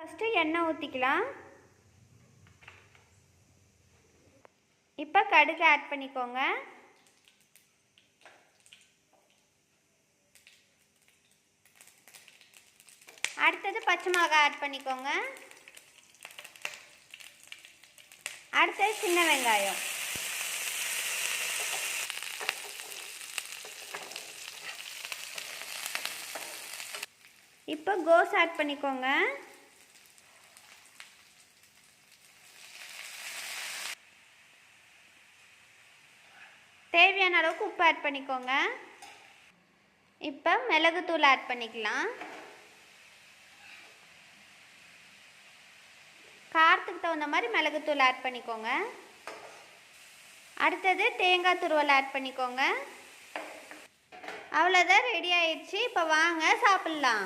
First எண்ணெய் ஊற்றிக்கலாம். இப்போ கடுகு ஆட் பண்ணிக்கோங்க. அடுத்தது பச்சை மிளகாய் ஆட் பண்ணிக்கோங்க. அடுத்தது சின்ன வெங்காயம். இப்போ கோஸ் ஆட் பண்ணிக்கோங்க. தேவையான அளவுக்கு உப்பு ஆட் பண்ணிக்கோங்க. இப்போ மிளகுத்தூள் ஆட் பண்ணிக்கலாம். காரத்துக்கு தகுந்த மாதிரி மிளகுத்தூள் ஆட் பண்ணிக்கோங்க. அடுத்தது தேங்காய் துருவல் ஆட் பண்ணிக்கோங்க. அவ்வளோதான், ரெடி ஆயிடுச்சு. இப்போ வாங்க சாப்பிட்லாம்.